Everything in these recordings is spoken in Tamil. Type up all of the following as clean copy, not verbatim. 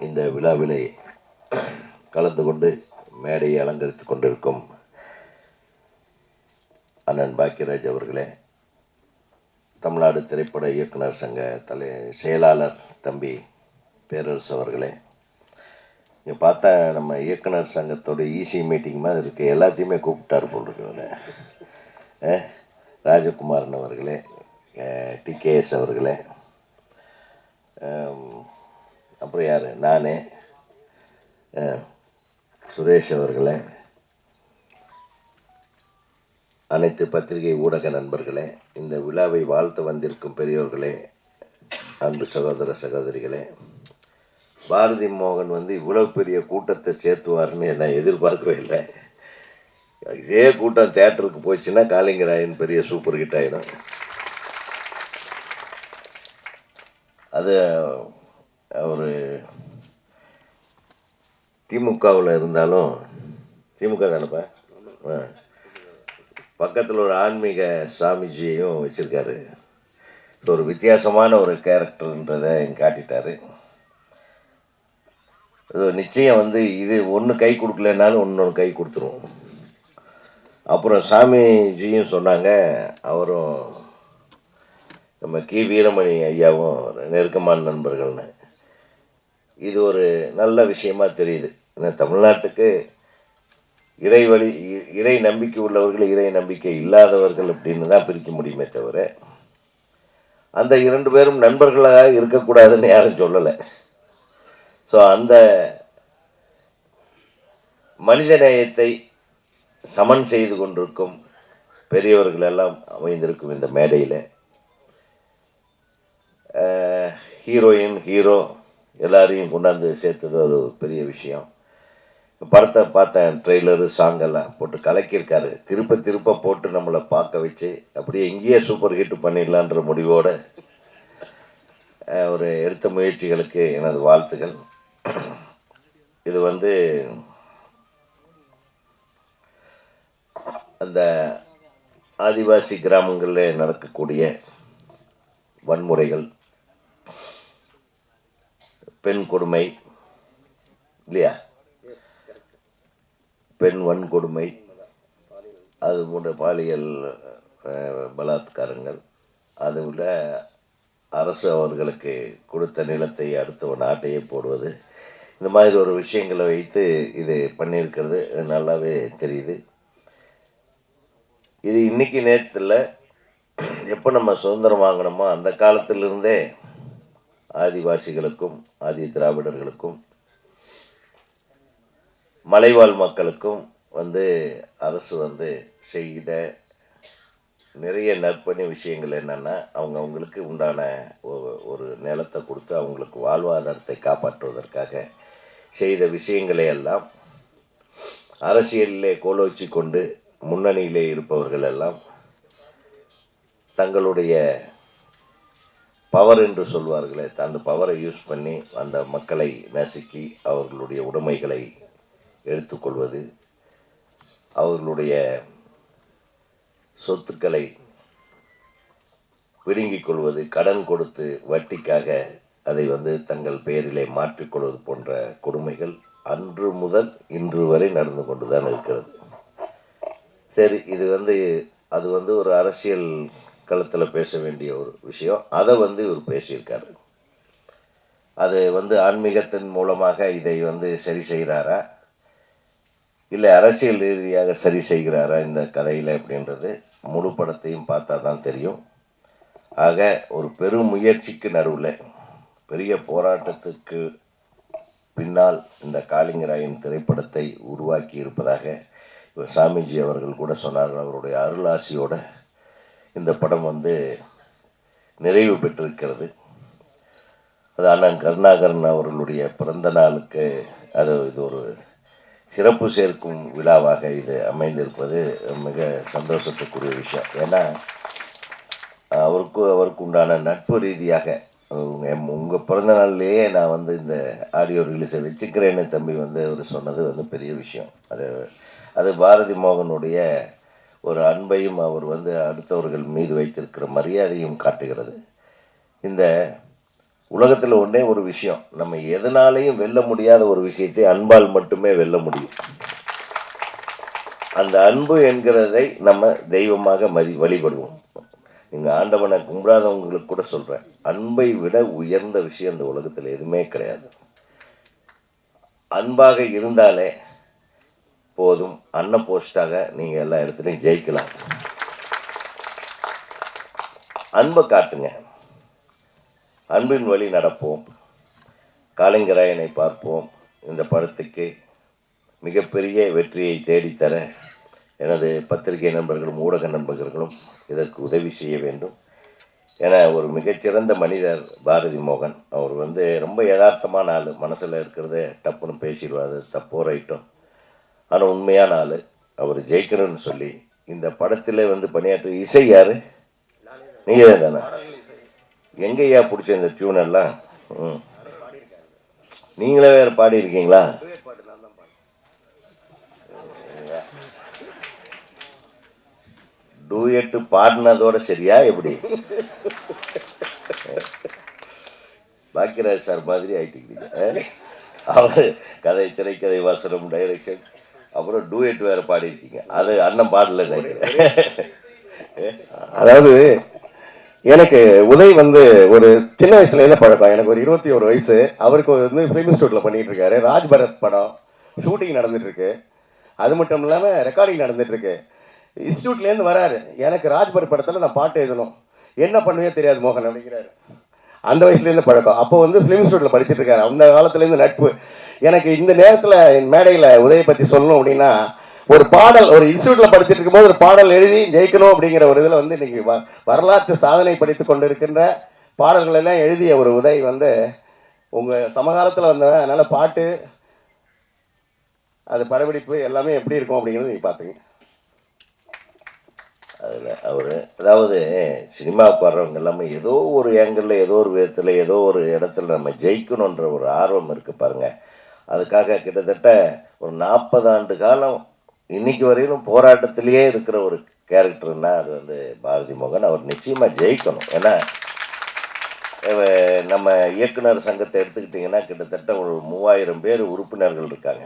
இந்த விழாவிலே கலந்து கொண்டு மேடையை அலங்கரித்து கொண்டிருக்கும் அண்ணன் பாக்கியராஜ் அவர்களே, தமிழ்நாடு திரைப்பட இயக்குனர் சங்க செயலாளர் தம்பி பேரரசு அவர்களே, இங்கே பார்த்தா நம்ம இயக்குனர் சங்கத்தோட ஈசி மீட்டிங் மாதிரி இருக்குது, எல்லாத்தையுமே கூப்பிட்டார் போல் இருக்குன்னு. ராஜகுமாரன் அவர்களே, டிகேஎஸ் அவர்களே, அப்புறம் யார், நான், சுரேஷ் அவர்களே, அனைத்து பத்திரிகை ஊடக நண்பர்களே, இந்த விழாவை வாழ்த்து வந்திருக்கும் பெரியோர்களே, அன்பு சகோதர சகோதரிகளே, பாரதி மோகன் இவ்வளவு பெரிய கூட்டத்தை சேர்த்துவார்னு நான் எதிர்பார்க்கவே இல்லை. இதே கூட்டம் தேட்டருக்கு போச்சுன்னா காளிங்கராயன் பெரிய சூப்பர் ஹிட் ஆகிடும். அது அவர் திமுகவில் இருந்தாலும், திமுக தானேப்பா, பக்கத்தில் ஒரு ஆன்மீக சாமிஜியையும் வச்சுருக்காரு. ஒரு வித்தியாசமான ஒரு கேரக்டர்ன்றதை காட்டிட்டார். நிச்சயம் இது ஒன்று கை கொடுக்கலனாலும் இன்னொன்று கை கொடுத்துரும். அப்புறம் சாமிஜியும் சொன்னாங்க, அவரும் நம்ம கி வீரமணி ஐயாவும் நெருக்கமான நண்பர்கள்னு. இது ஒரு நல்ல விஷயமா தெரியுது. ஏன்னா தமிழ்நாட்டுக்கு இறை நம்பிக்கை உள்ளவர்கள், இறை நம்பிக்கை இல்லாதவர்கள் அப்படின்னு தான் பிரிக்க முடியுமே தவிர, அந்த 2 பேரும் நண்பர்களாக இருக்கக்கூடாதுன்னு யாரும் சொல்லலை. ஸோ அந்த மனித நேயத்தை சமன் செய்து கொண்டிருக்கும் பெரியவர்கள் எல்லாம் அமைந்திருக்கும் இந்த மேடையில் ஹீரோயின், ஹீரோ எல்லாரையும் கொண்டாந்து சேர்த்தது ஒரு பெரிய விஷயம். படத்தை பார்த்தேன், ட்ரெய்லரு, சாங்கெல்லாம் போட்டு கலக்கியிருக்காரு. திருப்ப போட்டு நம்மளை பார்க்க வச்சு அப்படியே இங்கேயே சூப்பர் ஹிட் பண்ணிடலான்ற முடிவோடு ஒரு எடுத்த முயற்சிகளுக்கு எனது வாழ்த்துக்கள். இது அந்த ஆதிவாசி கிராமங்களில் நடக்கக்கூடிய வன்முறைகள், பெண் கொடுமை இல்லையா, பெண் வன்கொடுமை, அது போன்ற பாலியல் பலாத்காரங்கள், அது விட அரசு அவர்களுக்கு கொடுத்த நிலத்தை அடுத்த நாட்டையே போடுவது, இந்த மாதிரி ஒரு விஷயங்களை வைத்து இது பண்ணியிருக்கிறது நல்லாவே தெரியுது. இது இன்றைக்கி நேரத்தில் எப்போ நம்ம சுதந்திரம் வாங்கினோமோ அந்த காலத்திலிருந்தே ஆதிவாசிகளுக்கும் ஆதி திராவிடர்களுக்கும் மலைவாழ் மக்களுக்கும் அரசு செய்த நிறைய நற்பணி விஷயங்கள் என்னென்னா, அவங்களுக்கு உண்டான ஒரு நிலத்தை கொடுத்து அவங்களுக்கு வாழ்வாதாரத்தை காப்பாற்றுவதற்காக செய்த விஷயங்களை எல்லாம் அரசியலிலே கோலோச்சி கொண்டு முன்னணியிலே இருப்பவர்கள் எல்லாம் தங்களுடைய பவர் என்று சொல்வார்களே, அந்த பவரை யூஸ் பண்ணி அந்த மக்களை நசுக்கி அவர்களுடைய உடைமைகளை எடுத்துக்கொள்வது, அவர்களுடைய சொத்துக்களை பிடுங்கிக் கொள்வது, கடன் கொடுத்து வட்டிக்காக அதை தங்கள் பெயரிலே மாற்றிக்கொள்வது போன்ற கொடுமைகள் அன்று முதல் இன்று வரை நடந்து கொண்டு தான் இருக்கிறது. சரி, இது அது ஒரு அரசியல் களத்தில் பேச வேண்டிய ஒரு விஷயம். அதை இவர் பேசியிருக்காரு. அது ஆன்மீகத்தின் மூலமாக இதை சரி செய்கிறாரா, இல்லை அரசியல் ரீதியாக சரி செய்கிறாரா இந்த கதையில் அப்படின்றது முழு படத்தையும் பார்த்தா தான் தெரியும். ஆக ஒரு பெரும் முயற்சிக்கு நடுவில், பெரிய போராட்டத்துக்கு பின்னால் இந்த காளிங்கராயன் திரைப்படத்தை உருவாக்கி இருப்பதாக சாமிஜி அவர்கள் கூட சொன்னார்கள். அவருடைய அருளாசியோட இந்த படம் நிறைவு பெற்றிருக்கிறது. அது அண்ணன் கருணாகரன் அவர்களுடைய பிறந்த நாளுக்கு இது ஒரு சிறப்பு சேர்க்கும் விழாவாக இது அமைந்திருப்பது மிக சந்தோஷத்துக்குரிய விஷயம். ஏன்னா அவருக்கு உண்டான நட்பு ரீதியாக உங்கள் பிறந்த நாள்லேயே நான் வந்து இந்த ஆடியோ ரிலீஸை வச்சுக்கிறேன்னு தம்பி வந்து அவர் சொன்னது வந்து பெரிய விஷயம். அது பாரதி மோகனுடைய ஒரு அன்பையும் அவர் வந்து அடுத்தவர்கள் மீது வைத்திருக்கிற மரியாதையும் காட்டுகிறது. இந்த உலகத்தில் ஒன்றே ஒரு விஷயம், நம்ம எதனாலையும் வெல்ல முடியாத ஒரு விஷயத்தை அன்பால் மட்டுமே வெல்ல முடியும். அந்த அன்பு என்கிறதை நம்ம தெய்வமாக வழிபடுவோம். நீங்கள் ஆண்டவனை கும்பிடாதவங்களுக்கு கூட சொல்கிறேன், அன்பை விட உயர்ந்த விஷயம் இந்த உலகத்தில் எதுவுமே கிடையாது. அன்பாக இருந்தாலே போதும், அன்ன போஸ்டாக நீங்கள் எல்லா இடத்துலையும் ஜெயிக்கலாம். அன்பை காட்டுங்க, அன்பின் வழி நடப்போம், காளிங்கராயனை பார்ப்போம். இந்த படத்துக்கு மிகப்பெரிய வெற்றியை தேடித்தர எனது பத்திரிகை நண்பர்களும் ஊடக நண்பர்களும் இதற்கு உதவி செய்ய வேண்டும். ஏன்னா ஒரு மிகச்சிறந்த மனிதர் பாரதி மோகன். அவர் வந்து ரொம்ப யதார்த்தமான ஆள், மனசில் இருக்கிறத டப்புன்னு பேசிடுவார், தப்போ ரைட்டும். ஆனால் உண்மையான ஆள். அவர் ஜெயிக்கணும்னு சொல்லி இந்த படத்தில் வந்து பணியாற்ற இசை யார்? நீங்கள் தானே? எங்கேயா பிடிச்ச இந்த டியூன் எல்லாம்? நீங்களே வேறு பாடியிருக்கீங்களா? டூயட்டு பாடினதோட சரியா எப்படி? பாக்கியராஜ் சார் மாதிரி ஆயிட்டீங்க. அவர் கதை, திரைக்கதை, வசனம், டைரக்ஷன், அப்புறம் டூயட் வேற பாடியிருக்கீங்க. அது அண்ணன் பாடல நினைக்கிறேன். அதாவது எனக்கு உதய் வந்து ஒரு சின்ன வயசுலேருந்து பழக்கம். எனக்கு ஒரு 21 வயசு. அவருக்கு வந்து ஃபிலிம் இன்ஸ்டியூட்டில் பண்ணிட்டு இருக்காரு. ராஜ் பரத் படம் ஷூட்டிங் நடந்துட்டு இருக்கு. அது மட்டும் இல்லாமல் ரெக்கார்டிங் நடந்துட்டு இருக்கு. இன்ஸ்டியூட்லேருந்து வராரு, எனக்கு ராஜ் பரத் படத்தில் நான் பாட்டு எழுதணும், என்ன பண்ணுவே தெரியாது மோகன் அப்படிங்கிறாரு. அந்த வயசுலேருந்து பழக்கம். அப்போ வந்து ஃபிலிம் இன்ஸ்டியூட்டில் படிச்சுட்டு இருக்காரு. அந்த காலத்துலேருந்து நட்பு. எனக்கு இந்த நேரத்தில் மேடையில் உதயை பற்றி சொல்லணும் அப்படின்னா, ஒரு பாடல், ஒரு இன்ஸ்டியூட்டில் படிச்சுட்டு இருக்கும்போது ஒரு பாடல் எழுதி ஜெயிக்கணும் அப்படிங்கிற ஒரு இதில் வந்து இன்னைக்கு வரலாற்று சாதனை படித்து கொண்டு இருக்கின்ற பாடல்கள் எல்லாம் எழுதிய ஒரு உதய் வந்து உங்கள் சமகாலத்தில் வந்தவன். அதனால் பாட்டு, அது படப்பிடிப்பு எல்லாமே எப்படி இருக்கும் அப்படிங்கிறது நீங்கள் பார்த்துங்க. அதில் அவர் அதாவது சினிமாவுக்கு வர்றவங்க எல்லாமே ஏதோ ஒரு ஏங்கிளில், ஏதோ ஒரு விதத்தில், ஏதோ ஒரு இடத்துல நம்ம ஜெயிக்கணுன்ற ஒரு ஆர்வம் இருக்குது பாருங்கள். அதுக்காக கிட்டத்தட்ட ஒரு 40 ஆண்டு காலம் இன்னைக்கு வரையிலும் போராட்டத்திலேயே இருக்கிற ஒரு கேரக்டர்னா அது வந்து பாரதி மோகன். அவர் நிச்சயமாக ஜெயிக்கணும். ஏன்னா நம்ம இயக்குனர் சங்கத்தை எடுத்துக்கிட்டிங்கன்னா கிட்டத்தட்ட ஒரு 3000 பேர் உறுப்பினர்கள் இருக்காங்க.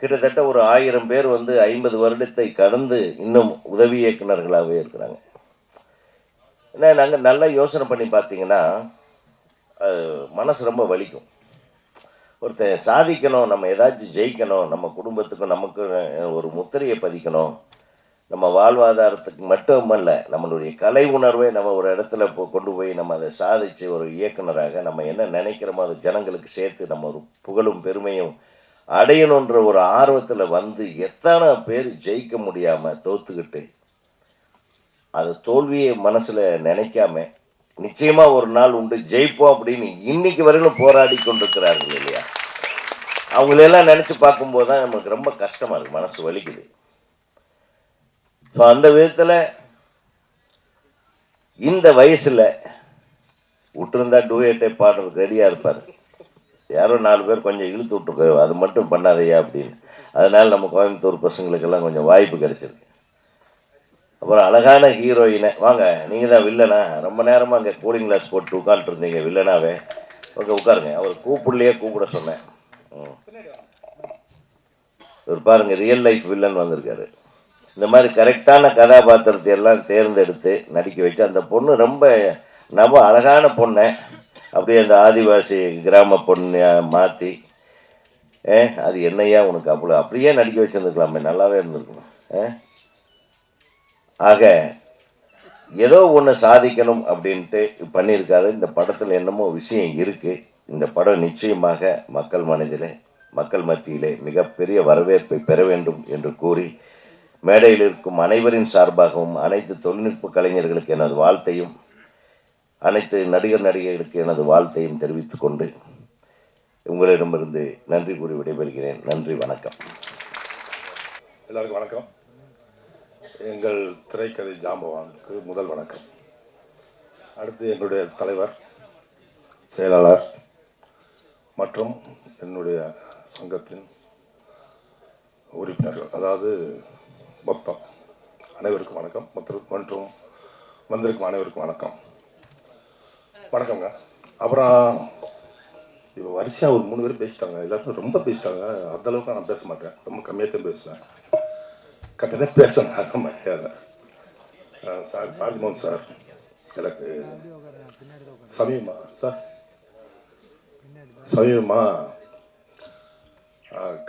கிட்டத்தட்ட ஒரு 1000 பேர் வந்து 50 வருடத்தை கடந்து இன்னும் உதவி இயக்குநர்களாகவே இருக்கிறாங்க. ஏன்னா நாங்கள் நல்லா யோசனை பண்ணி பார்த்தீங்கன்னா மனசு ரொம்ப வலிக்கும். ஒருத்தர் சாதிக்கணும், நம்ம ஏதாச்சும் ஜெயிக்கணும், நம்ம குடும்பத்துக்கும் நமக்கு ஒரு முத்திரையை பதிக்கணும், நம்ம வாழ்வாதாரத்துக்கு மட்டுமல்ல நம்மளுடைய கலை உணர்வை நம்ம ஒரு இடத்துல கொண்டு போய் நம்ம அதை சாதித்து ஒரு இயக்குனராக நம்ம என்ன நினைக்கிறோமோ அதை ஜனங்களுக்கு சேர்த்து நம்ம ஒரு புகழும் பெருமையும் அடையணுன்ற ஒரு ஆர்வத்தில் வந்து எத்தனை பேர் ஜெயிக்க முடியாமல் தோத்துக்கிட்டு அது தோல்வியை மனசில் நினைக்காம நிச்சயமாக ஒரு நாள் உண்டு ஜெயிப்போம் அப்படின்னு இன்னைக்கு வரையிலும் போராடி கொண்டிருக்கிறார்கள் இல்லையா? அவங்களெல்லாம் நினச்சி பார்க்கும்போது தான் நமக்கு ரொம்ப கஷ்டமாக இருக்குது, மனசு வலிக்குது. ஸோ அந்த விதத்தில் இந்த வயசில் விட்டுருந்தா டூயட்டை பாடுறதுக்கு ரெடியாக இருப்பார். யாரோ 4 பேர் கொஞ்சம் இழுத்து விட்டுருக்கோ, அது மட்டும் பண்ணாதையா அப்படின்னு. அதனால் நம்ம கோயம்புத்தூர் பசங்களுக்கெல்லாம் கொஞ்சம் வாய்ப்பு கிடைச்சிருக்கு. அப்புறம் அழகான ஹீரோயினை, வாங்க நீங்கள் தான் வில்லனா, ரொம்ப நேரமாக அங்கே கூலிங் கிளாஸ் போட்டு உட்காந்துருந்தீங்க வில்லனாவே, ஓகே உட்காருங்க. அவர் கூப்பிடலையே கூப்பிட சொன்னேன். இவர் பாருங்கள் ரியல் லைஃப் வில்லன் வந்திருக்காரு. இந்த மாதிரி கரெக்டான கதாபாத்திரத்தை எல்லாம் தேர்ந்தெடுத்து நடிக்க வச்சு அந்த பொண்ணு ரொம்ப அழகான பொண்ணை அப்படியே அந்த ஆதிவாசி கிராம பொண்ணை மாற்றி அது என்னையா உனக்கு அப்படியே நடிக்க வச்சுருந்துக்கலாமே, நல்லாவே இருந்திருக்கணும். ஆக ஏதோ ஒன்று சாதிக்கணும் அப்படின்ட்டு பண்ணியிருக்காரு. இந்த படத்தில் என்னமோ விஷயம் இருக்குது. இந்த படம் நிச்சயமாக மக்கள் மனதிலே, மக்கள் மத்தியிலே மிகப்பெரிய வரவேற்பை பெற வேண்டும் என்று கூறி மேடையில் இருக்கும் அனைவரின் சார்பாகவும் அனைத்து தொழில்நுட்ப கலைஞர்களுக்கு எனது வாழ்த்தையும், அனைத்து நடிகர்களுக்கு எனது வாழ்த்தையும் தெரிவித்துக் கொண்டு உங்களிடமிருந்து நன்றி கூறி விடைபெறுகிறேன். நன்றி, வணக்கம். எல்லாருக்கும் வணக்கம். எங்கள் திரைக்கதை ஜாம்பவானுக்கு முதல் வணக்கம். அடுத்து என்னுடைய தலைவர், செயலாளர் மற்றும் என்னுடைய சங்கத்தின் உறுப்பினர்கள், அதாவது மொத்தம் அனைவருக்கும் வணக்கம். மற்றும் வந்திருக்கும் அனைவருக்கும் வணக்கம். வணக்கங்க. அப்புறம் இப்போ வரிசையாக ஒரு 3 பேர் பேசிட்டாங்க. எல்லாருக்கும் ரொம்ப பேசிட்டாங்க. அந்தளவுக்கு நான் பேச மாட்டேன், ரொம்ப கம்மியாக தான் பேசுவேன். கரெக்டாக பேசணும், அந்த மாதிரி சார் ராஜ்மோகன் சார் எனக்கு சமீபமாக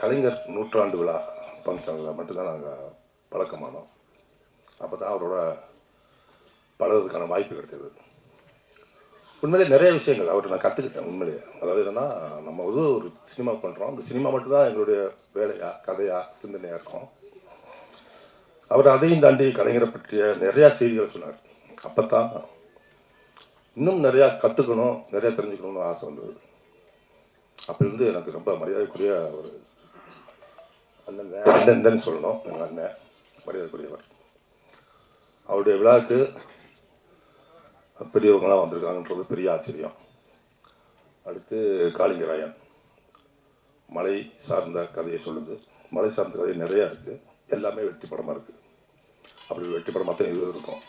கலைஞர் நூற்றாண்டு விழா ஃபங்க்ஷனில் மட்டும்தான் நாங்கள் பழக்கமானோம். அப்போ தான் அவரோட பழகிறதுக்கான வாய்ப்பு கிடைத்தது. உண்மையிலே நிறைய விஷயங்கள் அவர்கிட்ட நான் கற்றுக்கிட்டேன். உண்மையிலேயே அதாவது என்னென்னா, நம்ம ஒரு சினிமா பண்ணுறோம், அந்த சினிமா மட்டும்தான் எங்களுடைய வேலையா, கதையா, சிந்தனையாக இருக்கும். அவர் அதையும் தாண்டி கலைஞரை பற்றிய நிறையா செய்திகள் சொன்னார். அப்போ தான் இன்னும் நிறையா கற்றுக்கணும், நிறையா தெரிஞ்சுக்கணும்னு ஆசை வந்தது. அப்படி இருந்து எனக்கு ரொம்ப மரியாதைக்குரிய ஒரு அண்ணன் சொல்லணும். எங்கள் அண்ணன் மரியாதைக்குரியவர். அவருடைய விழாவுக்கு பெரியவங்களாம் வந்திருக்காங்கன்றது பெரிய ஆச்சரியம். அடுத்து காளிங்கராயன் மலை சார்ந்த கதையை சொல்லுது. மலை சார்ந்த கதை நிறையா இருக்குது, எல்லாமே வெற்றி படமாக இருக்குது. அப்படி வெற்றி படமாக தான் இது இருக்கும்,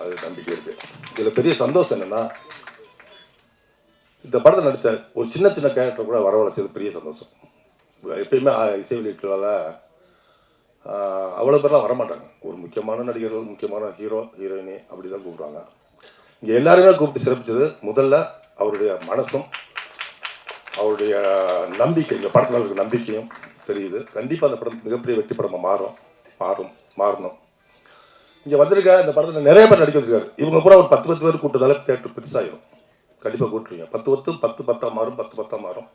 அது நம்பிக்கை இருக்குது. இதில் பெரிய சந்தோஷம் என்னென்னா, இந்த படத்தில் நடித்த ஒரு சின்ன சின்ன கேரக்டர் கூட வரவழைச்சது பெரிய சந்தோஷம். எப்பயுமே இசை வெளியீட்டுகளால் அவ்வளோ பேர்லாம் வரமாட்டாங்க. ஒரு முக்கியமான நடிகர்கள், முக்கியமான ஹீரோ ஹீரோயினி அப்படி தான் கூப்பிடுவாங்க. இங்கே எல்லாருமே கூப்பிட்டு சிறப்பிச்சது முதல்ல அவருடைய மனசும் அவருடைய நம்பிக்கை, இந்த படத்தில் அவருக்கு நம்பிக்கையும் தெரியுது. கண்டிப்பாக அந்த படம் மிகப்பெரிய வெற்றி படமாக மாறணும். இங்கே வந்திருக்க இந்த படத்தில் நிறைய பேர் நடிக்க வச்சிருக்காரு. இவங்க கூட ஒரு 10 பேர் கூட்டத்தால தேட்டர் பெருசாகிடும். கண்டிப்பாக கூட்டுருவீங்க. 10 மாறும், 10 மாறும்.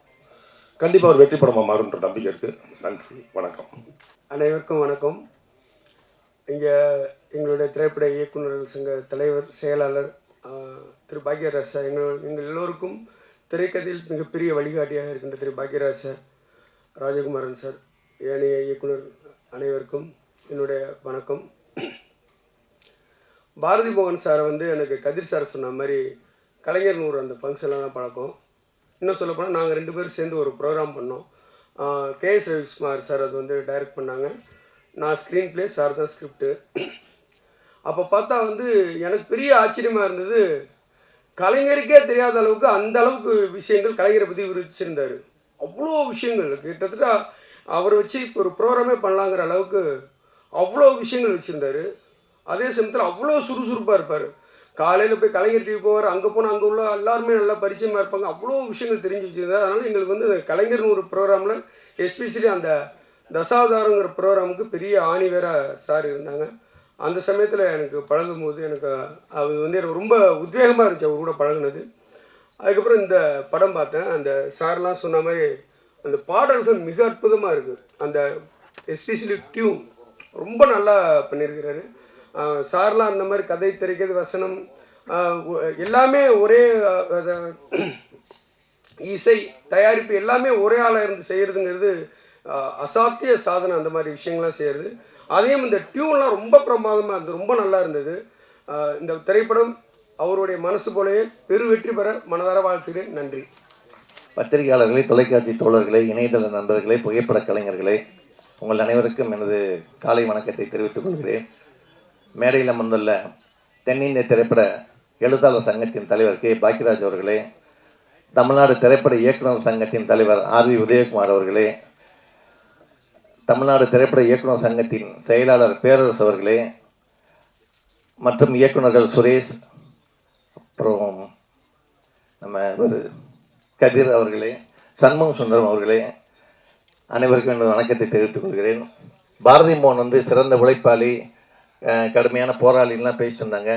கண்டிப்பாக ஒரு வெற்றி படமாக மாறுன்ற நம்பிக்கை இருக்குது. நன்றி, வணக்கம். அனைவருக்கும் வணக்கம். இங்கே எங்களுடைய திரைப்பட இயக்குநர்கள் சங்க தலைவர், செயலாளர் திரு பாக்யராஜ் சார், எங்கள் எல்லோருக்கும் திரைக்கதையில் மிகப்பெரிய வழிகாட்டியாக இருக்கின்ற திரு பாக்யராஜ் சார், ராஜகுமாரன் சார், ஏனைய இயக்குனர் அனைவருக்கும் என்னுடைய வணக்கம். பாரதி மோகன் சாரை எனக்கு கதிர் சார் சொன்ன மாதிரி கலைஞர் 100 அந்த ஃபங்க்ஷனில் தான் பழக்கம். இன்னும் சொல்லப்போனால் நாங்கள் 2 பேரும் சேர்ந்து ஒரு ப்ரோக்ராம் பண்ணோம். கேஎஸ் ரவிக்குமார் சார் அது டைரக்ட் பண்ணாங்க. நான் ஸ்க்ரீன் பிளே, சார் தான் ஸ்கிரிப்டு. அப்போ பார்த்தா எனக்கு பெரிய ஆச்சரியமாக இருந்தது. கலைஞருக்கே தெரியாத அளவுக்கு அந்த அளவுக்கு விஷயங்கள் கலைஞரை பற்றி விரிச்சிருந்தார். அவ்வளோ விஷயங்கள் கிட்டத்தட்ட அவர் வச்சு இப்போ ஒரு ப்ரோக்ராமே பண்ணலாங்கிற அளவுக்கு அவ்வளோ விஷயங்கள் வச்சுருந்தார். அதே சமயத்தில் அவ்வளோ சுறுசுறுப்பாக இருப்பார். காலையில் போய் கலைஞர் டிவி போவார், அங்கே போனால் அங்கே உள்ள எல்லாருமே நல்லா பரிச்சயமாக இருப்பாங்க. அவ்வளோ விஷயங்கள் தெரிஞ்சு வச்சுருந்தார். அதனால் எங்களுக்கு கலைஞர்னு ஒரு ப்ரோக்ராமில், எஸ்பெஷலி அந்த தசாவதாரங்கிற ப்ரோக்ராமுக்கு பெரிய ஆணி வேற சார் இருந்தாங்க. அந்த சமயத்தில் எனக்கு பழகும் போது எனக்கு அது ரொம்ப உத்வேகமாக இருந்துச்சு அவர் கூட பழகுனது. அதுக்கப்புறம் இந்த படம் பார்த்தேன். அந்த சார்லாம் சொன்ன மாதிரி அந்த பாடல்கள் மிக அற்புதமாக இருக்குது. அந்த எஸ்பெஷலி டியூன் ரொம்ப நல்லா பண்ணியிருக்கிறாரு சார்லாம். அந்த மாதிரி கதை, திரைக்கதை, வசனம் எல்லாமே ஒரே இசை தயாரிப்பு எல்லாமே ஒரே ஆளாக இருந்து செய்கிறதுங்கிறது அசாத்திய சாதனை. அந்த மாதிரி விஷயங்கள்லாம் செய்கிறது. அதையும் இந்த டியூன்லாம் ரொம்ப பிரமாதமாக இருந்தது, ரொம்ப நல்லா இருந்தது. இந்த திரைப்படம் அவருடைய மனசு போலவே பெரு வெற்றி பெற மனதார வாழ்த்துகிறேன். நன்றி. பத்திரிகையாளர்களே, தொலைக்காட்சி தோழர்களே, இணையதள நண்பர்களே, புகைப்பட கலைஞர்களே, உங்கள் அனைவருக்கும் எனது காலை வணக்கத்தை தெரிவித்துக் கொள்கிறேன். மேடையில் அமர்ந்துள்ள தென்னிந்திய திரைப்பட எழுத்தாளர் சங்கத்தின் தலைவர் கே பாக்கியராஜ் அவர்களே, தமிழ்நாடு திரைப்பட இயக்குநர் சங்கத்தின் தலைவர் ஆர்வி உதயகுமார் அவர்களே, தமிழ்நாடு திரைப்பட இயக்குநர் சங்கத்தின் செயலாளர் பேரரசு அவர்களே, மற்றும் இயக்குநர்கள் சுரேஷ், அப்புறம் நம்ம ஒரு கதிர் அவர்களே, சண்முக சுந்தரம் அவர்களே, அனைவருக்கும் எனது வணக்கத்தை தெரிவித்துக் கொள்கிறேன். பாரதி மோகன் சிறந்த உழைப்பாளி, கடுமையான போராளின்லாம் பேசிட்டு இருந்தாங்க.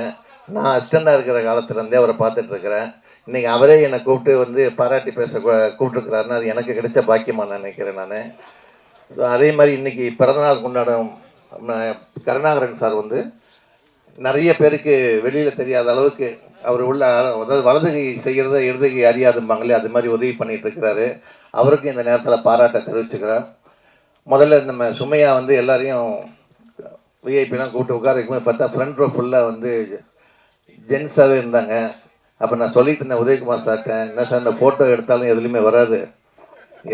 நான் அசிஸ்டண்டாக இருக்கிற காலத்துலேருந்தே அவரை பார்த்துட்ருக்கிறேன். இன்றைக்கி அவரே என்னை கூப்பிட்டு பாராட்டி பேச கூப்பிட்டுருக்கிறாருன்னா அது எனக்கு கிடைச்ச பாக்கியமாக நினைக்கிறேன் நான். ஸோ அதே மாதிரி இன்றைக்கி பிறந்தநாள் கொண்டாடும் கருணாகரன் சார் நிறைய பேருக்கு வெளியில் தெரியாத அளவுக்கு அவர் உள்ள, அதாவது வலது கை செய்கிறத இடது கை அறியாதும்பாங்களே, அது மாதிரி உதவி பண்ணிட்டு இருக்கிறாரு. அவருக்கு இந்த நேரத்தில் பாராட்ட தெரிவிச்சுக்கிறேன். முதல்ல நம்ம சுமையா வந்து எல்லாரையும் விஐபிலாம் கூப்பிட்டு உட்கார வைக்கும்போது பார்த்தா ஃப்ரண்ட் ரோ ஃபுல்லாக வந்து ஜென்ஸாகவே இருந்தாங்க. அப்போ நான் சொல்லிட்டு இருந்தேன் உதயகுமார் சார்ட்ட, என்ன சார் இந்த ஃபோட்டோ எடுத்தாலும் எதுலேயுமே வராது,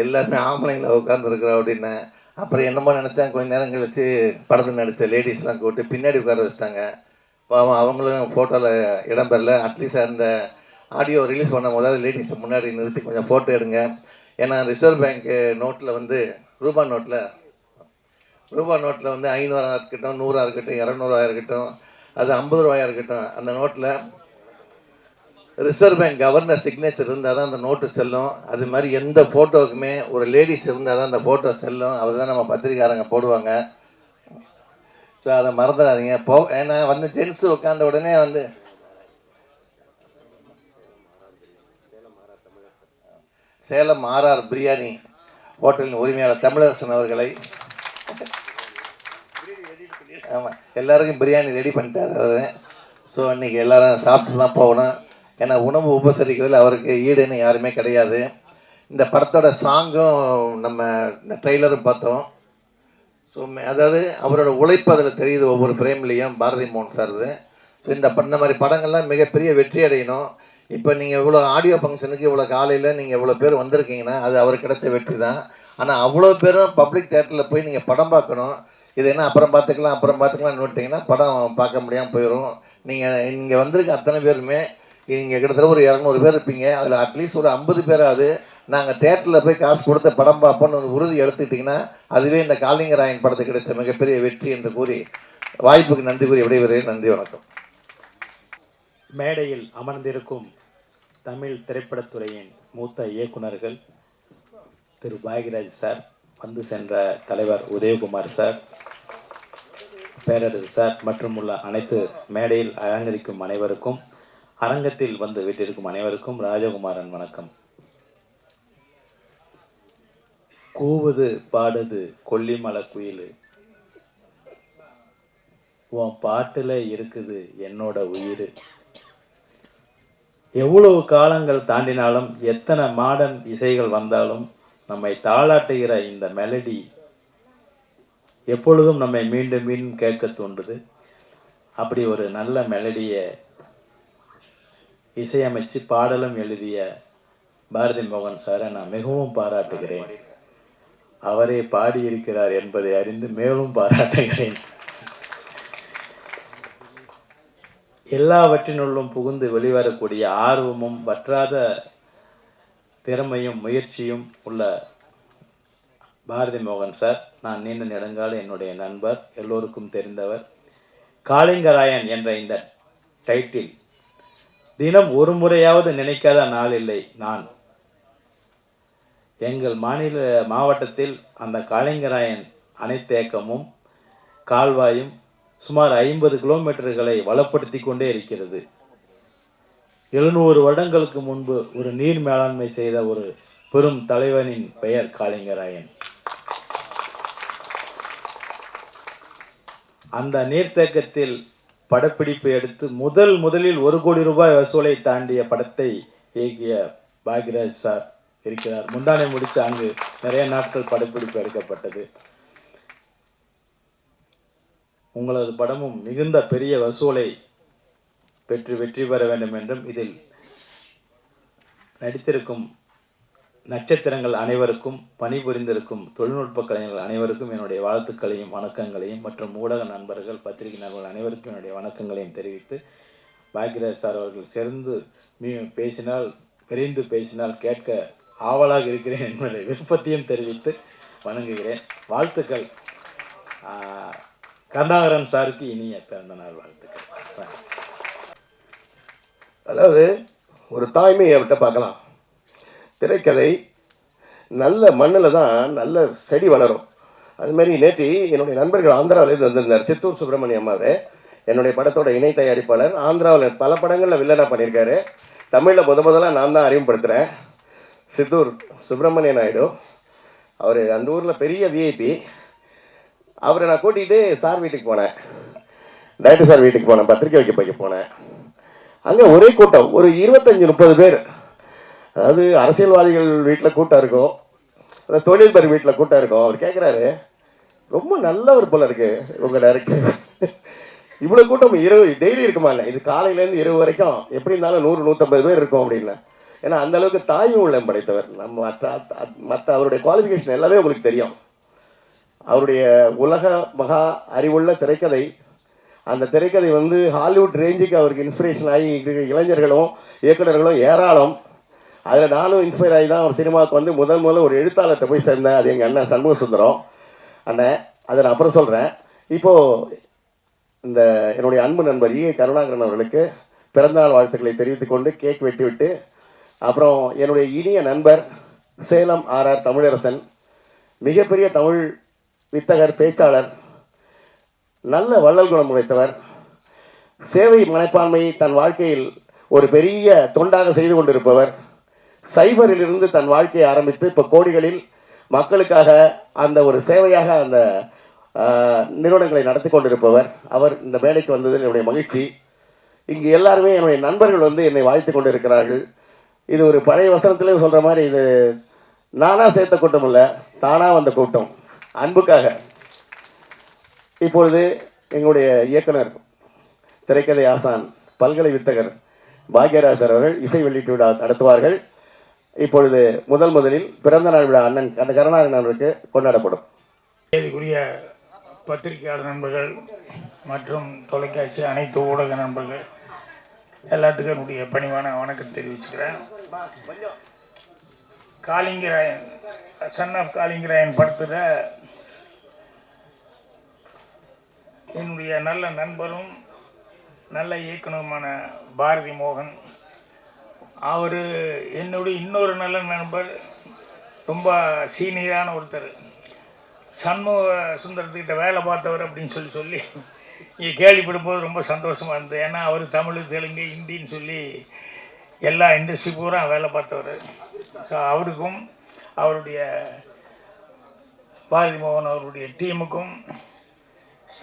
எல்லாருமே ஆம்பளைங்கள உட்காந்துருக்குறோம் அப்படின்னேன். அப்புறம் என்னமோ நினச்சேன், கொஞ்சம் நேரம் கழித்து படத்தில் நடித்த லேடிஸ்லாம் கூப்பிட்டு பின்னாடி உட்கார வச்சிட்டாங்க. பாவம் அவங்களும் ஃபோட்டோவில் இடம் பெறல. அட்லீஸ்ட் அந்த ஆடியோ ரிலீஸ் பண்ணும் போதாவது லேடிஸ் முன்னாடி நிறுத்தி கொஞ்சம் ஃபோட்டோ எடுங்க. ஏன்னா ரிசர்வ் பேங்க் நோட்டில் வந்து ரூபா நோட்டில் வந்து 500 இருக்கட்டும், 100 இருக்கட்டும், 200 இருக்கட்டும், அது 50 ரூபாயா இருக்கட்டும், அந்த நோட்டில் ரிசர்வ் பேங்க் கவர்னர் சிக்னேச்சர் இருந்தால் தான் அந்த நோட்டு செல்லும். அது மாதிரி எந்த ஃபோட்டோவுக்குமே ஒரு லேடிஸ் இருந்தால் தான் அந்த ஃபோட்டோ செல்லும். அவர் தான் நம்ம பத்திரிக்காரங்க போடுவாங்க. ஸோ அதை மறந்துடாதீங்க. ஏன்னா வந்து ஜென்ஸு உட்காந்த உடனே வந்து சேலம் ஆர்ஆர் பிரியாணி ஹோட்டலின் உரிமையாளர் தமிழரசன் அவர்களை, ஆமாம், எல்லாருக்கும் பிரியாணி ரெடி பண்ணிட்டார் அவர். ஸோ இன்றைக்கி எல்லோரும் சாப்பிட்டு தான் போகணும். ஏன்னா உணவு உபசரிக்கிறதுல அவருக்கு ஈடுன்னு யாருமே கிடையாது. இந்த படத்தோட சாங்கும் நம்ம இந்த ட்ரெய்லரும் பார்த்தோம். ஸோ அதாவது அவரோட உழைப்பு அதில் தெரியுது ஒவ்வொரு ஃப்ரேம்லேயும், பாரதி மோகன் சார்து. ஸோ இந்த மாதிரி படங்கள்லாம் மிகப்பெரிய வெற்றி அடையணும். இப்போ நீங்கள் இவ்வளோ ஆடியோ ஃபங்க்ஷனுக்கு இவ்வளோ காலையில் நீங்கள் இவ்வளோ பேர் வந்திருக்கீங்கன்னா அது அவருக்கு கிடைச்ச வெற்றி தான். ஆனால் அவ்வளோ பேரும் பப்ளிக் தேட்டரில் போய் நீங்கள் படம் பார்க்கணும். இது என்ன அப்புறம் பார்த்துக்கலாம்னு விட்டிங்கன்னா படம் பார்க்க முடியாமல் போயிடும். நீங்கள் இங்கே வந்திருக்க அத்தனை பேருமே இங்கே கிட்டத்தட்ட ஒரு 200 பேர் இருப்பீங்க. அதில் அட்லீஸ்ட் ஒரு 50 பேராவது நாங்கள் தேட்டரில் போய் காசு கொடுத்த படம் பார்ப்போம்னு ஒரு உறுதி எடுத்துக்கிட்டிங்கன்னா அதுவே இந்த காளிங்கராயன் படத்துக்கு கிடைச்ச மிகப்பெரிய வெற்றி என்று கூறி வாய்ப்புக்கு நன்றி கூறி விடைபெறுகிறேன். நன்றி, வணக்கம். மேடையில் அமர்ந்திருக்கும் தமிழ் திரைப்படத்துறையின் மூத்த இயக்குனர்கள் திரு பாக்யராஜ் சார், வந்து சென்ற தலைவர் உதயகுமார் சார், பேரரசு சார் மற்றும் உள்ள அனைத்து மேடையில் அலங்கரிக்கும் அனைவருக்கும், அரங்கத்தில் வந்து வீட்டிற்கும் அனைவருக்கும் ராஜகுமாரன் வணக்கம். கூவுது பாடுது கொல்லிமலை குயில், உன் பாட்டில் இருக்குது என்னோட உயிர். எவ்வளவு காலங்கள் தாண்டினாலும், எத்தனை மாடர்ன் இசைகள் வந்தாலும், நம்மை தாளாட்டுகிற இந்த மெலடி எப்பொழுதும் நம்மை மீண்டும் மீண்டும் கேட்க தோன்றுது. அப்படி ஒரு நல்ல மெலடியை இசையமைச்சு பாடலும் எழுதிய பாரதி மோகன் சாரை நான் மிகவும் பாராட்டுகிறேன். அவரே பாடியிருக்கிறார் என்பதை அறிந்து மேலும் பாராட்டுகிறேன். எல்லாவற்றினுள்ளும் புகுந்து வெளிவரக்கூடிய ஆர்வமும் வற்றாத திறமையும் முயற்சியும் உள்ள பாரதி மோகன் சார், நான் நீண்ட நெடுங்கால என்னுடைய நண்பர், எல்லோருக்கும் தெரிந்தவர். காளிங்கராயன் என்ற இந்த டைட்டில் தினம் ஒரு முறையாவது நினைக்காத நாள் இல்லை. நான் எங்கள் மாவட்டத்தில் அந்த காளிங்கராயன் அணைத்தேக்கமும் கால்வாயும் சுமார் 50 கிலோமீட்டர்களை வளப்படுத்தி கொண்டே இருக்கிறது. 700 வருடங்களுக்கு முன்பு ஒரு நீர் மேலாண்மை செய்த ஒரு பெரும் தலைவனின் பெயர் காளிங்கராயன். அந்த நீர்த்தேக்கத்தில் படப்பிடிப்பு எடுத்து முதலில் 1 கோடி ரூபாய் வசூலை தாண்டிய படத்தை இயக்கிய பாக்யராஜ் சார் இருக்கிறார். முந்தானை முடித்து அங்கு நிறைய நாட்கள் படப்பிடிப்பு எடுக்கப்பட்டது. உங்களது படமும் மிகுந்த பெரிய வசூலை பெற்று வெற்றி பெற வேண்டும் என்றும், இதில் நடித்திருக்கும் நட்சத்திரங்கள் அனைவருக்கும், பணிபுரிந்திருக்கும் தொழில்நுட்ப கலைஞர்கள் அனைவருக்கும் என்னுடைய வாழ்த்துக்களையும் வணக்கங்களையும், மற்றும் ஊடக நண்பர்கள், பத்திரிகை நண்பர்கள் அனைவருக்கும் என்னுடைய வணக்கங்களையும் தெரிவித்து, பாக்யராஜ் சார் அவர்கள் சேர்ந்து பேசினால், விரைந்து பேசினால் கேட்க ஆவலாக இருக்கிறேன் என்பதை விருப்பத்தையும் தெரிவித்து வணங்குகிறேன். வாழ்த்துக்கள். கருணாகரன் சாருக்கு இனிய பிறந்த நாள் வாழ்த்துக்கள். அதாவது ஒரு தாய்மை அவர்கிட்ட பார்க்கலாம். திரைக்கதை நல்ல மண்ணில் தான் நல்ல செடி வளரும். அதுமாரி நேற்று என்னுடைய நண்பர்கள் ஆந்திராவிலேருந்து வந்திருந்தார். சித்தூர் சுப்பிரமணியம் அவர் என்னுடைய படத்தோட இணை தயாரிப்பாளர். ஆந்திராவில் பல படங்களில் வில்லனாக பண்ணியிருக்காரு. தமிழில் முதலாக நான் தான் அறிமுகப்படுத்துகிறேன். சித்தூர் சுப்பிரமணிய நாயுடு. அவர் அந்த ஊரில் பெரிய விஐபி. அவரை நான் கூட்டிகிட்டு சார் வீட்டுக்கு போனேன். டைரக்டர் சார் வீட்டுக்கு போனேன், பத்திரிக்கை வைக்க போனேன். அங்கே ஒரே கூட்டம், ஒரு 25-30 பேர். அதாவது அரசியல்வாதிகள் வீட்டில் கூட்டம் இருக்கும், அந்த தொழில்பர் வீட்டில் கூட்டம் இருக்கும். அவர் கேட்குறாரு, ரொம்ப நல்லவர் போல இருக்கு உங்கள் டைரக்டர், இவ்வளோ கூட்டம் இரவு டெய்லி இருக்குமா? இல்லை, இது காலையிலேருந்து இரவு வரைக்கும் எப்படி இருந்தாலும் 100-150 பேர் இருக்கும் அப்படின்னா. ஏன்னா அந்த அளவுக்கு தாய்மை உள்ளம் படைத்தவர். நம்ம மற்ற அவருடைய குவாலிஃபிகேஷன் எல்லாமே உங்களுக்கு தெரியும். அவருடைய உலக மகா அறிவுள்ள திரைக்கதை, அந்த திரைக்கதை வந்து ஹாலிவுட் ரேஞ்சுக்கு அவருக்கு இன்ஸ்பிரேஷன் ஆகி இளைஞர்களும் இயக்குநர்களும் ஏராளம். அதில் நானும் இன்ஸ்பயர் ஆகி தான் அவர் சினிமாவுக்கு வந்து முதல்ல ஒரு எழுத்தாளர்கிட்ட போய் சேர்ந்தேன். அது எங்கள் அண்ணன் சண்முக சுந்தரம் அண்ணன். அதை நான் அப்புறம் சொல்கிறேன். இப்போது இந்த என்னுடைய அன்பு நண்பர் கருணாகரன் அவர்களுக்கு பிறந்தநாள் வாழ்த்துக்களை தெரிவித்துக் கொண்டு கேக் வெட்டிவிட்டு, அப்புறம் என்னுடைய இனிய நண்பர் சேலம் ஆர்ஆர் தமிழரசன், மிகப்பெரிய தமிழ் வித்தகர், பேச்சாளர், நல்ல வள்ளல் குணம் உடைத்தவர், சேவை மனப்பான்மையை தன் வாழ்க்கையில் ஒரு பெரிய தொண்டாக செய்து கொண்டிருப்பவர், சைபரிலிருந்து தன் வாழ்க்கையை ஆரம்பித்து இப்போ கோடிகளில் மக்களுக்காக அந்த ஒரு சேவையாக அந்த நிறுவனங்களை நடத்தி கொண்டிருப்பவர். அவர் இந்த மேடைக்கு வந்ததில் என்னுடைய மகிழ்ச்சி. இங்கு எல்லாருமே என்னுடைய நண்பர்கள் வந்து என்னை வாழ்த்து கொண்டு இருக்கிறார்கள். இது ஒரு பழைய வசனத்திலே சொல்கிற மாதிரி, இது நானாக சேர்த்த கூட்டம் இல்லை, தானாக வந்த கூட்டம். அன்புக்காக இப்பொழுது எங்களுடைய இயக்குனர், திரைக்கதை ஆசான், பல்கலை வித்தகர் பாக்யராஜர் அவர்கள் இசை வெளியீட்டு விழா நடத்துவார்கள். இப்பொழுது முதலில் பிறந்த நாள் விழா அண்ணன் கருணாகரன் அவர்களுக்கு கொண்டாடப்படும். தேதிக்குரிய பத்திரிகையாளர் நண்பர்கள் மற்றும் தொலைக்காட்சி அனைத்து ஊடக நண்பர்கள் எல்லாத்துக்கும் என்னுடைய பணிவான வணக்கம் தெரிவிச்சுக்கிறேன். காளிங்கராயன், சன் ஆஃப் காளிங்கராயன் படத்தில் என்னுடைய நல்ல நண்பரும் நல்ல இயக்குனருமான பாரதி மோகன், அவர் என்னுடைய இன்னொரு நல்ல நண்பர், ரொம்ப சீனியரான ஒருத்தர், சண்முக சுந்தரத்துக்கிட்ட வேலை பார்த்தவர் அப்படின்னு சொல்லி இங்கே கேள்விப்படும்போது ரொம்ப சந்தோஷமாக இருந்தது. ஏன்னா அவர் தமிழ், தெலுங்கு, ஹிந்தின்னு சொல்லி எல்லா இண்டஸ்ட்ரி பூரா வேலை பார்த்தவர். ஸோ அவருக்கும் அவருடைய பாரதி மோகன் அவருடைய டீமுக்கும்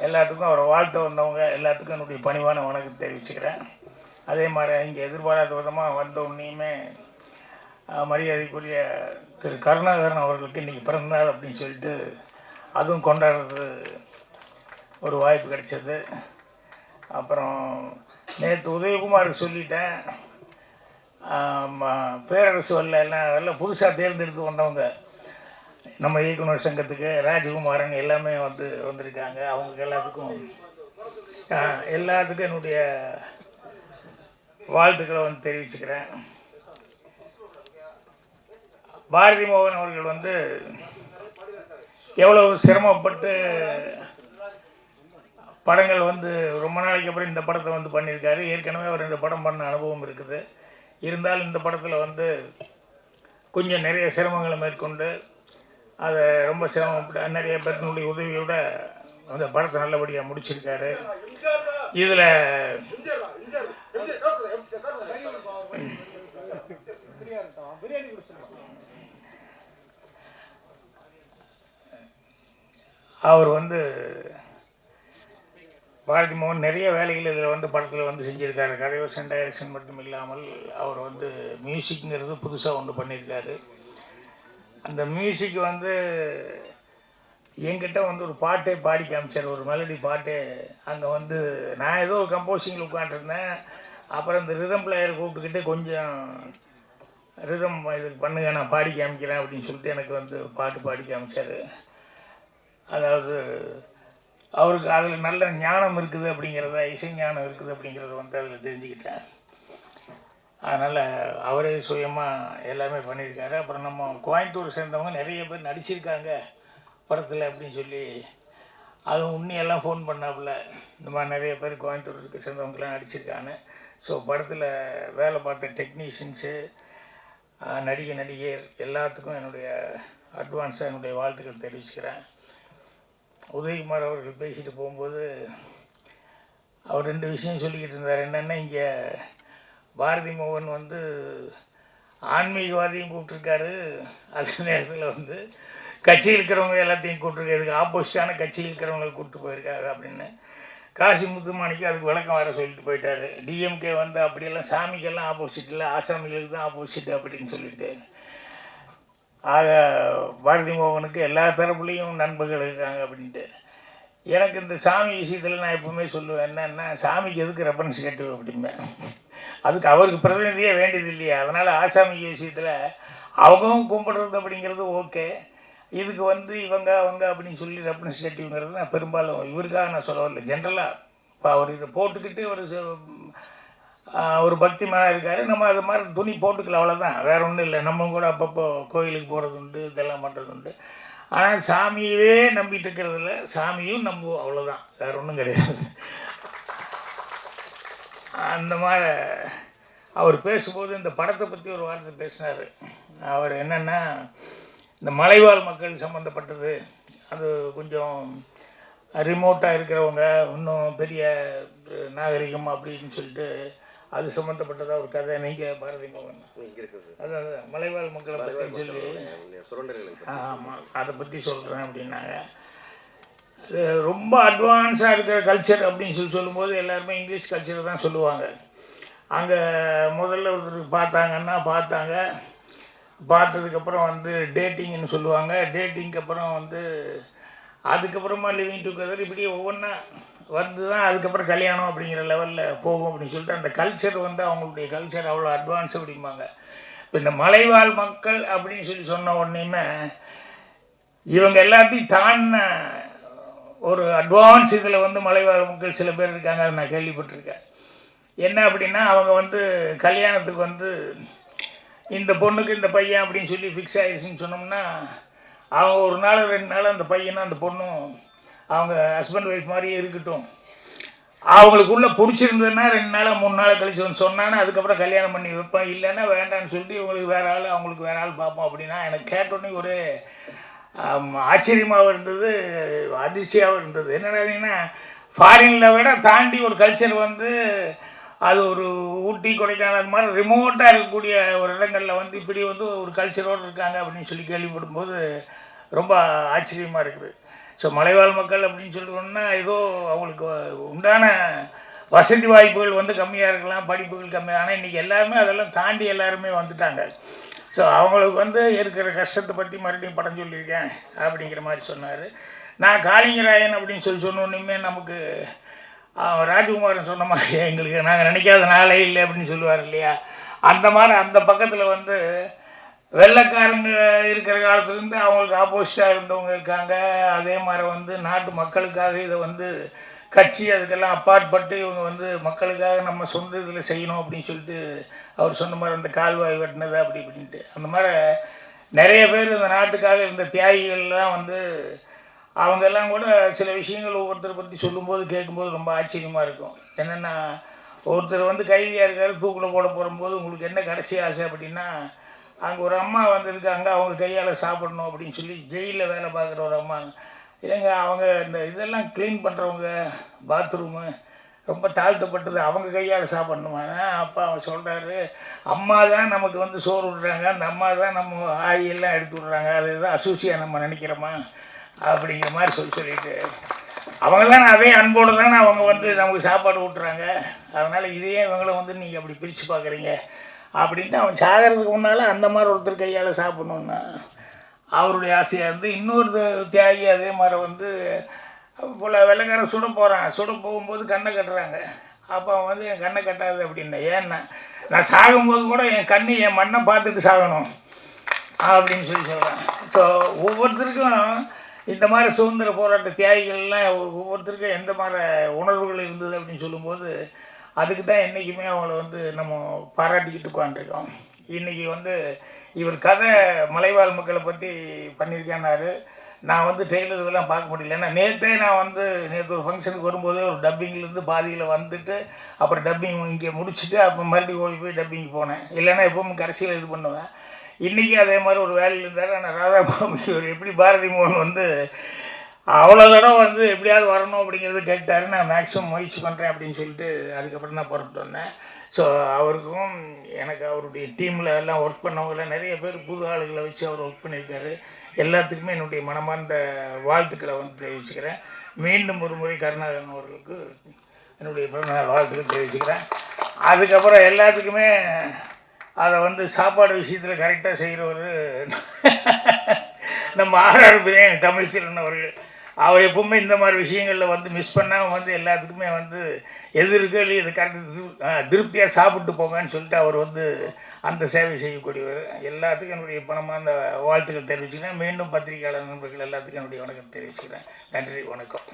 எல்லாத்துக்கும் அவரை வாழ்த்த வந்தவங்க எல்லாத்துக்கும் என்னுடைய பணிவான வணக்கம் தெரிவிச்சுக்கிறேன். அதே மாதிரி இங்கே எதிர்பாராத விதமாக வந்த உடனேயுமே மரியாதைக்குரிய திரு கருணாகரன் அவர்களுக்கு இன்றைக்கி பிறந்தநாள் அப்படின்னு சொல்லிட்டு அதுவும் கொண்டாடுறது ஒரு வாய்ப்பு கிடைச்சது. அப்புறம் நேற்று உதயகுமாருக்கு சொல்லிட்டேன், பேரரசு எல்லாம் புதுசாக தேர்ந்தெடுத்து வந்தவங்க நம்ம இயக்குனர் சங்கத்துக்கு ராஜகுமாரன் எல்லாமே வந்திருக்காங்க. அவங்களுக்கு எல்லாத்துக்கும் என்னுடைய வாழ்த்துக்களை தெரிவிச்சுக்கிறேன். பாரதி மோகன் அவர்கள் எவ்வளவு சிரமப்பட்டு படங்கள் ரொம்ப நாளைக்கு அப்புறம் இந்த படத்தை பண்ணியிருக்காரு. ஏற்கனவே அவர் இந்த படம் பண்ண அனுபவம் இருக்குது. இருந்தாலும் இந்த படத்தில் கொஞ்சம் நிறைய சிரமங்களை மேற்கொண்டு அதை ரொம்ப சிரமப்பட்டு நிறைய பேருனுடைய உதவியோட அந்த படத்தை நல்லபடியாக முடிச்சிருக்காரு. இதில் அவர் பாரதி மோகன் நிறைய வேலைகள் இதில் படத்தில் செஞ்சுருக்காரு. கதைவசன் டைரக்ஷன் மட்டும் இல்லாமல் அவர் மியூசிக்ங்கிறது புதுசாக ஒன்று பண்ணியிருக்காரு. அந்த மியூசிக் என்கிட்ட ஒரு பாட்டே பாடி காமிச்சார், ஒரு மெலடி பாட்டே. அங்கே நான் ஏதோ கம்போசிங்கில் உட்காந்துருந்தேன். அப்புறம் இந்த ரிதம் பிளேயரை கூப்பிட்டுக்கிட்டு கொஞ்சம் ரிதம் இது பண்ணுங்க, நான் பாடி காமிக்கிறேன் அப்படின்னு சொல்லிட்டு எனக்கு பாட்டு பாடி காமிச்சார். அதாவது அவருக்கு அதில் நல்ல ஞானம் இருக்குது அப்படிங்கிறத, இசை ஞானம் இருக்குது அப்படிங்கிறத அதில் தெரிஞ்சுக்கிட்டேன். அதனால் அவரே சுயமாக எல்லாமே பண்ணியிருக்காரு. அப்புறம் நம்ம கோயம்புத்தூர் சேர்ந்தவங்க நிறைய பேர் நடிச்சிருக்காங்க படத்தில் அப்படின்னு சொல்லி அதுவும் உன்னியெல்லாம் ஃபோன் பண்ணாப்புல, இந்த மாதிரி நிறைய பேர் கோயம்புத்தூருக்கு சேர்ந்தவங்களாம் நடிச்சிருக்காங்க. ஸோ படத்தில் வேலை பார்த்த டெக்னீஷியன்ஸு, நடிகர் எல்லாத்துக்கும் என்னுடைய அட்வான்ஸாக என்னுடைய வாழ்த்துக்கள் தெரிவிச்சுக்கிறேன். உதயகுமார் அவர்கள் பேசிட்டு போகும்போது அவர் 2 விஷயம் சொல்லிக்கிட்டு இருந்தார். என்னென்னா, இங்கே பாரதி மோகன் ஆன்மீகவாதியும் கூப்பிட்ருக்காரு, அதே நேரத்தில் கட்சியில் இருக்கிறவங்க எல்லாத்தையும் கூப்பிட்ருக்காரு, இதுக்கு ஆப்போசிட்டான கட்சியில் இருக்கிறவங்களை கூப்பிட்டு போயிருக்காரு அப்படின்னு. காசி முத்துமாணிக்கு அதுக்கு விளக்கம் வேறு சொல்லிட்டு போயிட்டாரு. டிஎம்கே வந்து அப்படியெல்லாம் சாமிக்கெல்லாம் ஆப்போசிட் இல்லை, ஆசாமிகளுக்கு தான் ஆப்போசிட் அப்படின்னு சொல்லிட்டு. ஆக பாரதி மோகனுக்கு எல்லா தரப்புலேயும் நண்பர்கள் இருக்காங்க அப்படின்ட்டு. எனக்கு இந்த சாமி விஷயத்தில் நான் எப்பவுமே சொல்லுவேன் என்னன்னா, சாமிக்கு எதுக்கு ரெஃபரன்ஸ் கேட்டு அப்படிம்பேன். அதுக்கு அவருக்கு பிரதிநிதியே வேண்டியது இல்லையா. அதனால் ஆசாமி விஷயத்தில் அவங்களும் கும்பிடுறது அப்படிங்கிறது ஓகே. இதுக்கு வந்து இவங்க அவங்க அப்படின்னு சொல்லி ரெப்ரஸன்டேட்டிவ்ங்கிறது நான் பெரும்பாலும் இவருக்காக நான் சொல்ல வரல. ஜென்ரலாக இப்போ அவர் இதை போட்டுக்கிட்டு ஒரு பக்தி மேலே இருக்கார். நம்ம அது மாதிரி துணி போட்டுக்கல, அவ்வளோதான், வேறு ஒன்றும் இல்லை. நம்ம கூட அப்பப்போ கோயிலுக்கு போகிறது உண்டு, இதெல்லாம் பண்ணுறது உண்டு. ஆனால் சாமியவே நம்பிட்டு இருக்கிறதில்ல, சாமியும் நம்புவோம், அவ்வளோதான், வேறு ஒன்றும் கிடையாது. அந்த மாதிரி அவர் பேசும்போது இந்த படத்தை பற்றி ஒரு வார்த்தை பேசினார். அவர் என்னென்னா, இந்த மலைவாழ் மக்கள் சம்மந்தப்பட்டது, அது கொஞ்சம் ரிமோட்டாக இருக்கிறவங்க, இன்னும் பெரிய நாகரிகம் அப்படின்னு சொல்லிட்டு அது சம்மந்தப்பட்டதாக ஒரு கதை. நீங்கள் பாரதி மோகன் அதான் மலைவாழ் மக்களை பற்றி சொல்லி ஆமாம் அதை பற்றி சொல்கிறேன் அப்படின்னாங்க. அது ரொம்ப அட்வான்ஸாக இருக்கிற கல்ச்சர் அப்படின்னு சொல்லும்போது எல்லாருமே இங்கிலீஷ் கல்ச்சரை தான் சொல்லுவாங்க. அங்கே முதல்ல ஒருத்தர் பார்த்தாங்க, பார்த்ததுக்கப்புறம் வந்து டேட்டிங்னு சொல்லுவாங்க. டேட்டிங்க்கு அப்புறம் வந்து அதுக்கப்புறமா லிவிங் டுகெதர், இப்படி ஒவ்வொன்றா வந்து தான் அதுக்கப்புறம் கல்யாணம் அப்படிங்கிற லெவலில் போகும் அப்படின்னு சொல்லிட்டு அந்த கல்ச்சர் வந்து அவங்களுடைய கல்ச்சர் அவ்வளோ அட்வான்ஸ் அப்படிம்பாங்க. இப்போ இந்த மலைவாழ் மக்கள் அப்படின்னு சொன்ன உடனேயுமே இவங்க எல்லாத்தையும் தாண்டின ஒரு அட்வான்ஸ் இதில் வந்து மலைவாழ் மக்கள் சில பேர் இருக்காங்க, அதை நான் கேள்விப்பட்டிருக்கேன். என்ன அப்படின்னா, அவங்க வந்து கல்யாணத்துக்கு வந்து இந்த பொண்ணுக்கு இந்த பையன் அப்படின்னு சொல்லி ஃபிக்ஸ் ஆகிடுச்சின்னு சொன்னோம்னா, அவங்க ஒரு நாள் 2 நாள் அந்த பையனும் அந்த பொண்ணும் அவங்க ஹஸ்பண்ட் ஒய்ஃப் மாதிரியே இருக்கட்டும், அவங்களுக்குள்ளே பிடிச்சிருந்ததுன்னா 2 நாள் 3 நாள் கழிச்சு வந்து சொன்னான்னா அதுக்கப்புறம் கல்யாணம் பண்ணி வைப்பேன், இல்லைன்னா வேண்டான்னு சொல்லிட்டு இவங்களுக்கு வேறு ஆள் அவங்களுக்கு வேறு ஆள் பார்ப்போம் அப்படின்னா, எனக்கு கேட்டோன்னே ஒரு ஆச்சரியமாகவும் இருந்தது, அதிர்ச்சியாகவும் இருந்தது. என்னன்னா, ஃபாரினில் விட தாண்டி ஒரு கல்ச்சர் வந்து அது ஒரு ஊட்டி கொடைக்கானல் மாதிரி ரிமோட்டாக இருக்கக்கூடிய ஒரு இடங்களில் வந்து இப்படி வந்து ஒரு கல்ச்சரோடு இருக்காங்க அப்படின்னு சொல்லி கேள்விப்படும்போது ரொம்ப ஆச்சரியமாக இருக்குது. ஸோ மலைவாழ் மக்கள் அப்படின்னு சொல்லிட்டோம்னா ஏதோ அவங்களுக்கு உண்டான வசதி வாய்ப்புகள் வந்து கம்மியாக இருக்கலாம், படிப்புகள் கம்மியாக, ஆனால் இன்றைக்கி எல்லாருமே அதெல்லாம் தாண்டி எல்லாருமே வந்துட்டாங்க. ஸோ அவங்களுக்கு வந்து இருக்கிற கஷ்டத்தை பற்றி மறுபடியும் படம் சொல்லியிருக்கேன் அப்படிங்கிற மாதிரி சொன்னார். நான் காளிங்கராயன் அப்படின்னு சொன்னோன்னுமே நமக்கு ராஜகுமாரன் சொன்ன மாதிரி எங்களுக்கு நாங்கள் நினைக்காத நாளே இல்லை அப்படின்னு சொல்லுவார் இல்லையா, அந்த மாதிரி அந்த பக்கத்தில் வந்து வெள்ளைக்காரங்க இருக்கிற காலத்துலேருந்து அவங்களுக்கு ஆப்போசிட்டாக இருந்தவங்க இருக்காங்க. அதே மாதிரி வந்து நாட்டு மக்களுக்காக இதை வந்து கட்சி அதுக்கெல்லாம் அப்பாற்பட்டு இவங்க வந்து மக்களுக்காக நம்ம சொந்த இதில் செய்யணும் அப்படின்னு சொல்லிட்டு அவர் சொன்ன மாதிரி அந்த கால்வாய் வெட்டினது அப்படி இப்படின்ட்டு அந்த மாதிரி நிறைய பேர் இந்த நாட்டுக்காக இருந்த தியாகிகள்லாம் வந்து அவங்கெல்லாம் கூட சில விஷயங்கள் ஒவ்வொருத்தரை பற்றி சொல்லும்போது கேட்கும்போது ரொம்ப ஆச்சரியமாக இருக்கும். என்னென்னா, ஒருத்தர் வந்து கைதியாக இருக்கார், தூக்கில் போட போகும்போது உங்களுக்கு என்ன கடைசி ஆசை அப்படின்னா, அங்கே ஒரு அம்மா வந்திருக்காங்க, அவங்க கையால் சாப்பிடணும் அப்படின்னு சொல்லி ஜெயிலில் வேலை பார்க்குற ஒரு அம்மா, இல்லைங்க அவங்க இந்த இதெல்லாம் க்ளீன் பண்ணுறவங்க பாத்ரூமு ரொம்ப தாழ்த்தப்பட்டது, அவங்க கையால் சாப்பிடணுமா. அப்போ அவன் சொல்கிறாரு, அம்மா தான் நமக்கு வந்து சோறு விட்றாங்க, அந்த அம்மா தான் நம்ம ஆயெல்லாம் எடுத்து விட்றாங்க, அதுதான் அசூசியாக நம்ம நினைக்கிறோமா அப்படிங்கிற மாதிரி சொல்லிட்டு அவங்க தான் அதே அன்போடு தானே அவங்க வந்து நமக்கு சாப்பாடு விட்டுறாங்க, அதனால் இதையே இவங்களும் வந்து நீங்கள் அப்படி பிரித்து பார்க்குறீங்க அப்படின்ட்டு அவன் சாகிறதுக்கு முன்னால் அந்த மாதிரி ஒருத்தர் கையால் சாப்பிட்ணுன்னா அவருடைய ஆசையாக இருந்து இன்னொரு தியாகி அதே மாதிரி வந்து போல் வெள்ளைக்காரன் சுட போகும்போது கண்ணை கட்டுறாங்க. அப்போ அவன் வந்து என் கண்ணை கட்டாது அப்படின்னா, ஏன்னா நான் சாகும்போது கூட என் மண்ணை பார்த்துட்டு சாகணும் அப்படின்னு சொல்கிறான். ஸோ ஒவ்வொருத்தருக்கும் இந்த மாதிரி சுதந்திர போராட்ட தியாகிகள்லாம் ஒவ்வொருத்தருக்கும் எந்த மாதிரி உணர்வுகள் இருந்தது அப்படின்னு சொல்லும்போது அதுக்கு தான் என்றைக்குமே அவங்கள வந்து நம்ம பாராட்டிக்கிட்டு உட்காந்துருக்கோம். இன்றைக்கி வந்து இவர் கதை மலைவாழ் மக்களை பற்றி பண்ணியிருக்கேன்னாரு. நான் வந்து ட்ரெய்லர் இதெல்லாம் பார்க்க முடியல. ஏன்னா நேற்று ஒரு ஃபங்க்ஷனுக்கு வரும்போதே ஒரு டப்பிங்லேருந்து பாதியில் வந்துட்டு அப்புறம் டப்பிங் இங்கே முடிச்சுட்டு அப்புறம் மறுபடியும் ஓடி போய் டப்பிங் போனேன். இல்லைன்னா எப்பவும் கடைசியில் இது பண்ணுவேன். இன்றைக்கி அதே மாதிரி ஒரு வேலையில் இருந்தார். ஆனால் ராதாபாபு இவர் எப்படி பாரதி மோகன் வந்து அவ்வளோ தடவை வந்து எப்படியாவது வரணும் அப்படிங்கிறது கேட்டார். நான் மேக்ஸிமம் முயற்சி பண்ணுறேன் அப்படின்னு சொல்லிட்டு அதுக்கப்புறம் தான் புறப்பட்டு வந்தேன். ஸோ அவருக்கும் எனக்கு அவருடைய டீமில் எல்லாம் ஒர்க் பண்ணவங்கள நிறைய பேர் புது ஆளுகளை வச்சு அவர் ஒர்க் பண்ணியிருக்காரு. எல்லாத்துக்குமே என்னுடைய மனமார்ந்த வாழ்த்துக்களை வந்து தெரிவிச்சுக்கிறேன். மீண்டும் ஒரு முறை கருணாகரன் அவர்களுக்கு என்னுடைய பிறந்தநாள் வாழ்த்துக்கள் தெரிவிச்சுக்கிறேன். அதுக்கப்புறம் எல்லாத்துக்குமே அதை வந்து சாப்பாடு விஷயத்தில் கரெக்டாக செய்கிறவர் நம்ம ஆர்ஆர் பிரியாணி தமிழ்ச்செல்வன் அவர்கள். அவர் எப்பவுமே இந்த மாதிரி விஷயங்களில் வந்து மிஸ் பண்ணாமல் வந்து எல்லாத்துக்குமே வந்து எது இருக்கோ இல்லையோ இது கரெக்டாக திருப்தியாக சாப்பிட்டு போங்கன்னு சொல்லிட்டு அவர் வந்து அந்த சேவை செய்யக்கூடியவர். எல்லாத்துக்கும் என்னுடைய பணமான வாழ்த்துக்கள் தெரிவிச்சுக்கிறேன். மீண்டும் பத்திரிகையாளர் நண்பர்கள் எல்லாத்துக்கும் என்னுடைய வணக்கம் தெரிவிச்சுக்கிறேன். நன்றி, வணக்கம்.